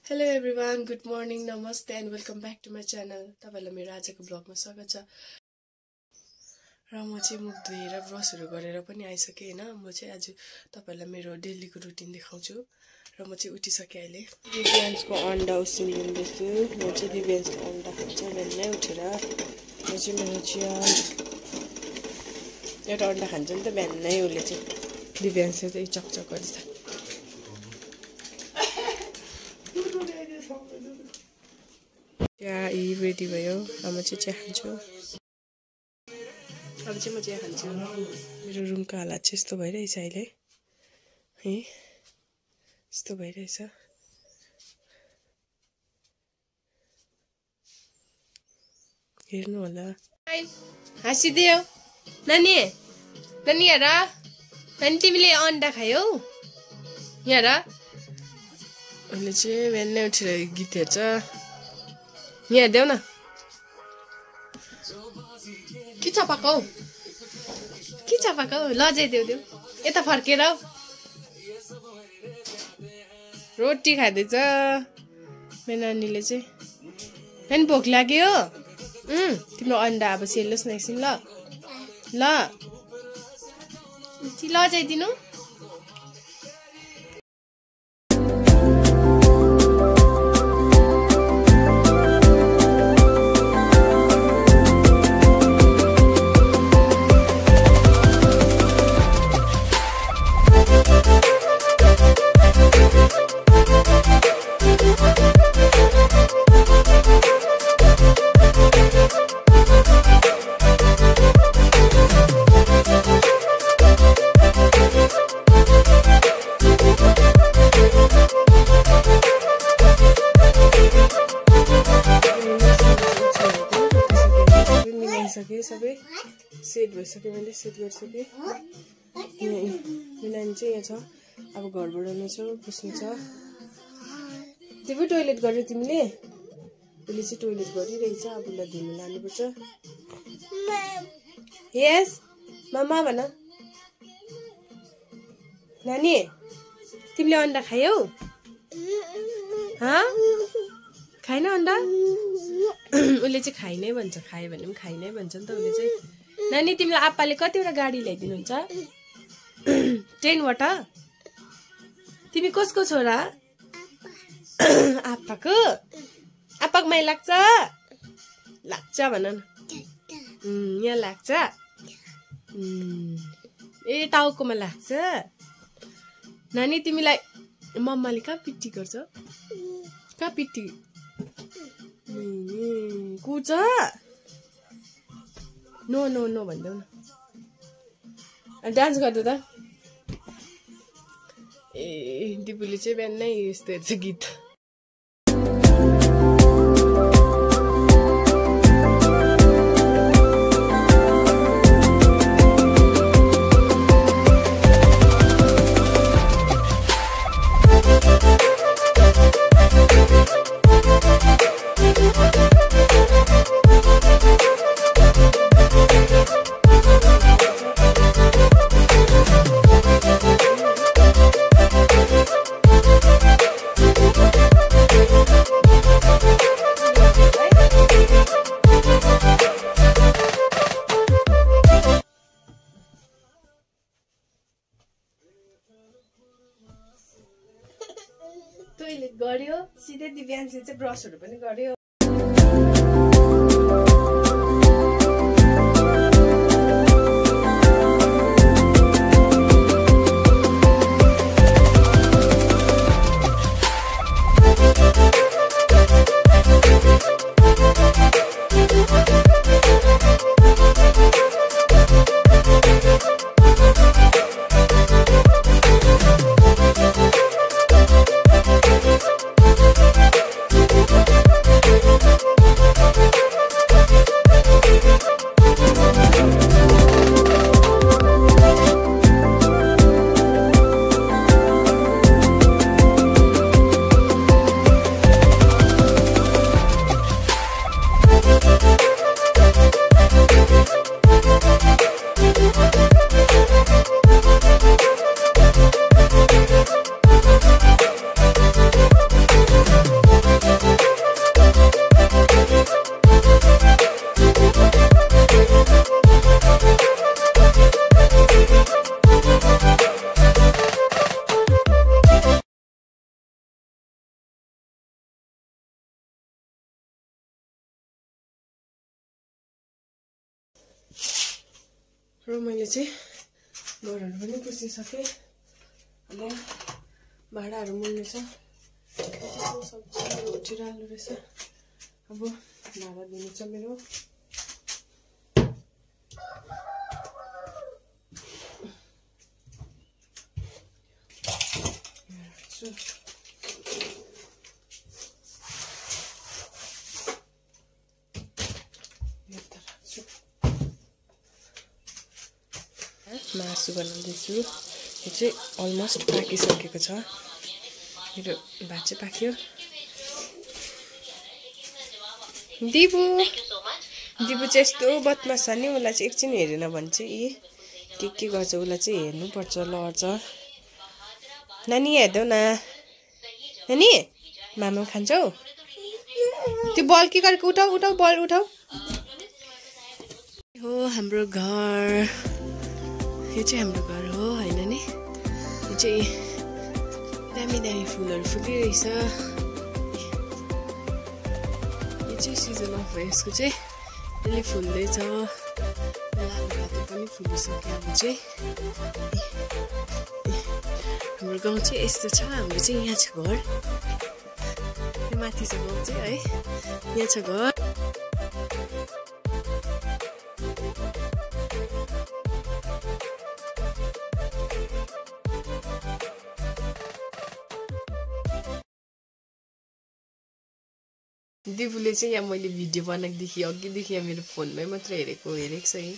Hello everyone, good morning, namaste and welcome back to my channel. तपाईहरुलाई मेरो आजको ब्लगमा स्वागत छ। र म चाहिँ मुख धोएर ब्रशहरु गरेर पनि आइसके हैन। म चाहिँ आज तपाईहरुलाई मेरो डेलीको रुटिन देखाउँछु र म चाहिँ उठिसके अहिले। दिव्यान्सको अन्डा उसिनिँदैछु। म चाहिँ दिव्यान्सको अन्डा खान्छ बिहानै उठेर। म चाहिँ मेरो चिया एउटा अन्डा खान्छ नि त बिहानै उले चाहिँ। दिव्यान्सले चाहिँ चकचक गर्छ। चिया रेडी भयो। अब चाहिँ चिया खान्छु। अब चाहिँ म चिया खान्छु। मेरो रुमको हालत चाहिँ यस्तो भइरहेछ अहिले है। यस्तो भइरहेछ। हेर्नु होला। हाँसिदियो नानी। नानी हेर। नानी तिमीले अन्डा खायौ? यहाँ हेर। अहिले चाहिँ बिहानै उठेर गीत हेर्छ। यहाँ देऊ न। के चपाको? के चपाको? लजै देऊ देऊ। यता फर्केर आऊ। रोटी खाँदैछ मेरो नानीले चाहिँ। नानी भोक लाग्यो? तिम्रो अन्डा अब सेल्लोस् न एकछिन ल। ल लजाइदिनु। सबै सेट भइसक्यो। मैले सेट गरिसकेँ। मेरो नानी चाहिँ यहाँ छ। अब घरबाट आउनु छ, बस्नु छ। त्यो पो टोइलेट गर्यो तिमीले? उसले चाहिँ टोइलेट गरिरहेछ। अब उसलाई धुनु लानुपर्छ। यस मम्मा भन। नानी तिमीले अन्डा खायौ? खाइन अन्डा? उसले चाहिँ खाइ नै भन्छ। खायो भने पनि खाइ नै भन्छ नि त उसले चाहिँ। नानी तिमीलाई आप्पाले कतिवटा गाडी ल्याइदिनुहुन्छ? 10 वटा? तिमी कसको छोरा? आप्पाको? आप्पाको माया लाग्छ? लाग्छ भन न। यहाँ लाग्छ? ए टाउकोमा लाग्छ? नानी तिमीलाई मम्माले कहाँ पिट्टी गर्छ? कहाँ पिट्टी? कुछ नो नो नो भन्देऊ न। डान्स गर्दा त। ए दिपुले चाहिँ बिहानै यस्तो हेर्छ गीत। टोइलेट गर्यो सिधै दिव्यान्सले चाहिँ ब्रसहरु पनि गर्यो। र मैले चाहिँ घरहरू पनि पुछिसकेँ। अब भाँडाहरू मोल्नु छ। सब्जीहरू उठिरहनु रहेछ। अब भाँडा धुनु छ मेरो। मासु बनाउँदैछु। यो चाहिँ अलमोस्ट पाकिसकेको छ। मेरो भात चाहिँ पाक्यो। दिबु चाहिँ यस्तो बदमास छ नि। उसलाई चाहिँ एकछिन हेरेन भने चाहिँ के गर्छ। उसलाई चाहिँ हेर्नुपर्छ, लड्छ। नानी हेर्देऊ न। नानी मामा खान्छौ? त्यो बल के गरेको? उठाऊ उठाऊ, बल उठाऊ। हो हाम्रो घर। यो चाहिँ हाम्रो घर हो होइन नि। यो चाहिँ दामी दामी फुलहरू फुलिरहेछ। यो चाहिँ सिजन अफ यसको चाहिँ अहिले फुल्दैछ। लालुपाते पनि फुलिसक्यो। अब चाहिँ हाम्रो गाउँ चाहिँ यस्तो छ। हाम्रो चाहिँ यहाँ छ घर। यो माथि छ गाउँ चाहिँ है। यहाँ छ घर। दिबुले चाहिँ यहाँ मैले भिडियो बनाएकोदेखि अघिदेखि यहाँ मेरो फोनमै मात्र हेरेको छ है।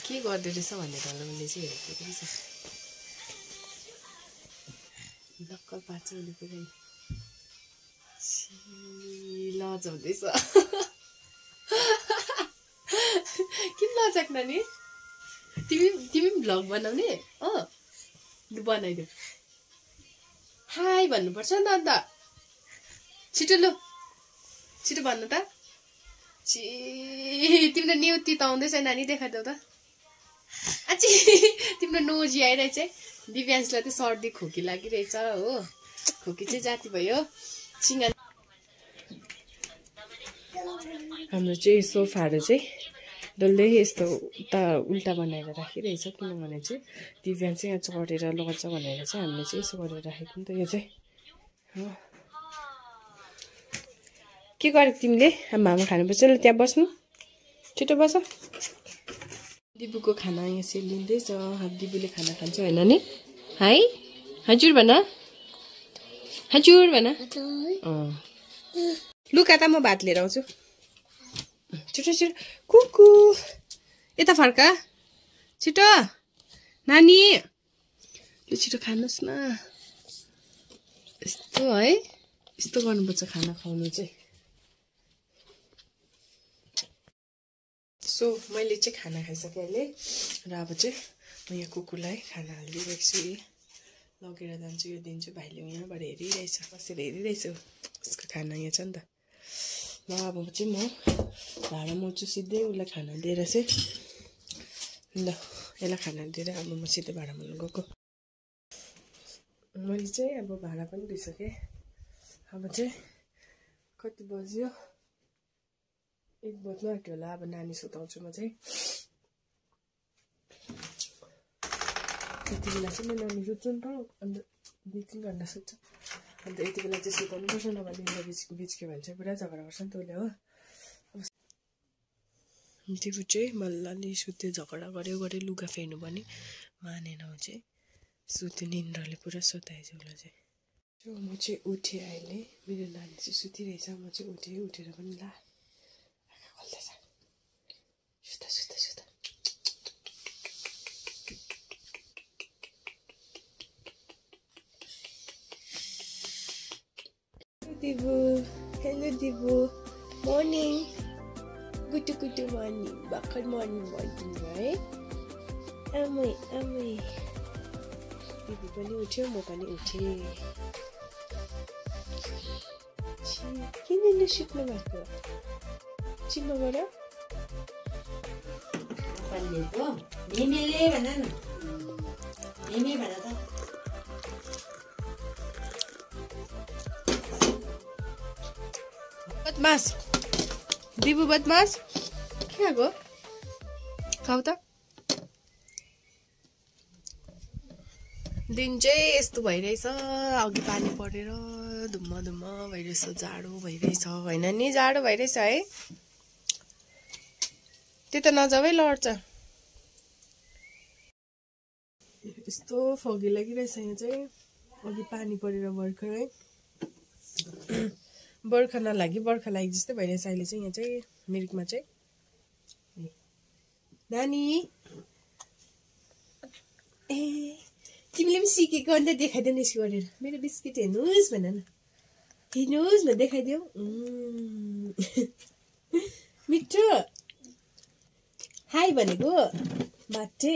के गर्दै रहेछ भनेर होला मैले चाहिँ हेरेको रहेछ। नक्कल पार्छ उसले पुरै। लजाउँदैछ। किन लजाक नानी? तिमी पनि भ्लग बनाउने? लु बनाइदेऊ। हाई भन्नुपर्छ नि त अन्त। छिटो लु छिटो भन्नु त। तिम्रो नेउती त आउँदैछ नानी, देखाइदेऊ त। आची तिम्रो नोजी आइरहेछ है। दिव्यांशलाई त सर्दी खोकी लागिरहेछ हो। खोकी चाहिँ जाती भयो। सिङ्गा हाम्रो चाहिँ सोफाहरू चाहिँ डल्लै यस्तो उल्टा बनाएर राखिरहेछ। किनभने चाहिँ दिव्यांश चाहिँ यहाँ चढेर लड्छ भनेर चाहिँ हामीले चाहिँ यसो गरेर राखेको नि त। यो चाहिँ के गरेको तिमीले? मामा खानुपर्छ। ल त्यहाँ बस्नु, छिटो बस। दिबुको खाना यहाँ सेलिँदैछ। दिबुले खाना खान्छ होइन नि? हाई हजुर भन, हजुर भन। लुका त म भात लिएर आउँछु। छिटो छिटो कुकु यता फर्का छिटो नानी। लु छिटो खानुहोस् न। यस्तो है, यस्तो गर्नुपर्छ खाना खुवाउनु चाहिँ। सो मैले चाहिँ खाना खाइसकेँ अहिले। र अब चाहिँ म यहाँ कुकुरलाई खाना हालिदिइरहेको छु। लगेर जान्छु, यो दिन्छु। भाइले यहाँबाट हेरिरहेछ, बसेर हेरिरहेछ। उसको खाना यहाँ छ नि त। ल अब चाहिँ म भाँडा मोल्छु सिधै उसलाई खाना दिएर चाहिँ। ल यसलाई खाना दिएर अब म सिधै भाँडा मोल्नु गएको। मैले चाहिँ अब भाँडा पनि धुइसकेँ। अब चाहिँ कति बज्यो? 1 बज्नु आँट्यो होला। अब नानी सुताउँछु म चाहिँ। यति बेला चाहिँ म नानी सुत्छु नि त। अन्त 2-3 घन्टा सुत्छ। अन्त यति बेला चाहिँ सुताउनु पर्छ, नभए निन्द्रा बिच्क्यो भने चाहिँ पुरा झगडा गर्छ नि त उसले हो। दिबु चाहिँ मल्लले सुत्यो, झगडा गऱ्यो लुगा फेर्नु पनि मानेन। ऊ चाहिँ सुत्यो, निन्द्राले पुरा सुताएछ उसलाई चाहिँ। म चाहिँ उठेँ अहिले। मेरो नानी चाहिँ सुतिरहेछ। म चाहिँ उठेँ। उठेर पनि ला सुता सुता सुता। दिबु, हेलो दिबु, मर्निङ। गुटु गुटु मर्निङ, भर्खर मर्निङ भइदिनु है। आमै आमै। दिबु पनि उठ्यो, म पनि उठेँ। किन नसुत्नु भएको? चिन्नुबाट भन्नेको मिमीले भन न। मिमी भन त। बदमास दिबु, बदमास। के खाएको? खाऊ त। दिन चाहिँ यस्तो भइरहेछ अघि पानी परेर धुम्म धुम्म भइरहेछ जाडो भइरहेछ हैन नि जाडो भइरहेछ है त्यता नजाऊ है लड्छ यस्तो फगी लागिरहेछ यहाँ चाहिँ अघि पानी परेर भर्खरै बर्खा नलागी बर्खा लागि जस्तै भइरहेछ अहिले चाहिँ यहाँ चाहिँ मिरिकमा चाहिँ नानी ए तिमीले पनि सिकेको अन्त देखाइदेऊ यसो गरेर मेरो बिस्किट हेर्नुहोस् भन न हेर्नुहोस् न देखाइदेऊ मिठो हाई भनेको बाटे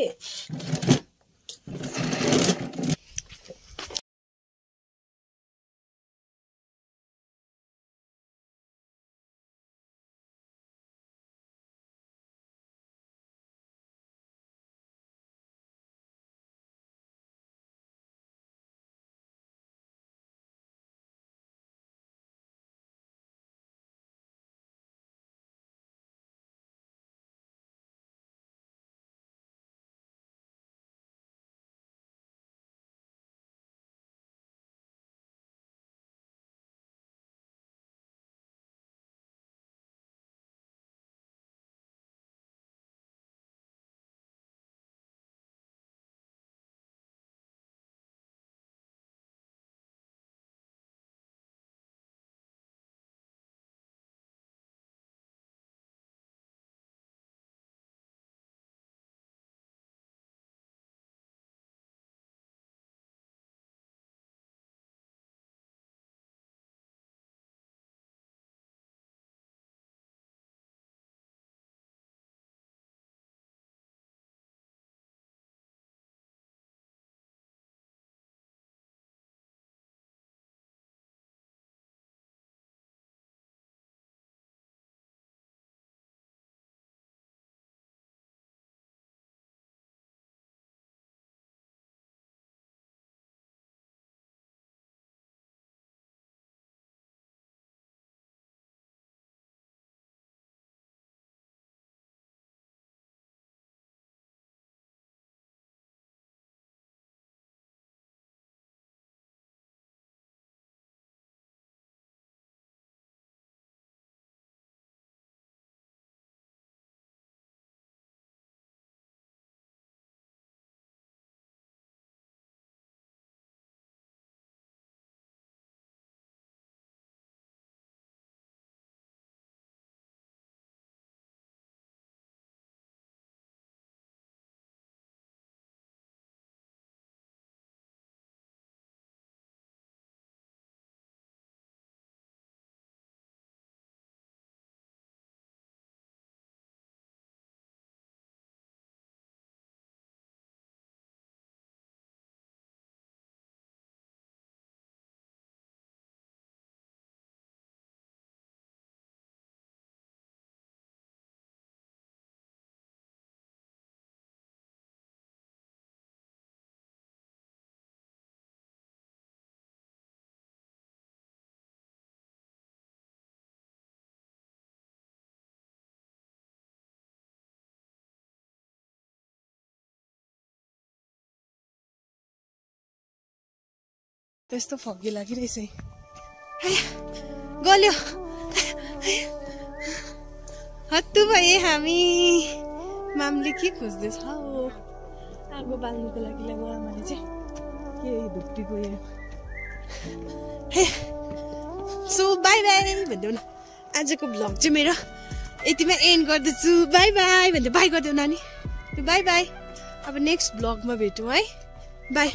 त्यस्तो फगी लागिरहेछ गल्यो हत्तु भए हामी मामले के खोज्दैछ आगो बाल्नुको लागि आमाले चाहिँ के धुप्पी गयो सो बाई बाई भनिदेऊ न आजको भ्लग चाहिँ मेरो यतिमा एन्ड गर्दैछु बाई बाई भन्दै बाई गरिदेऊ नानी बाई बाई अब नेक्स्ट भ्लगमा भेटौँ है बाई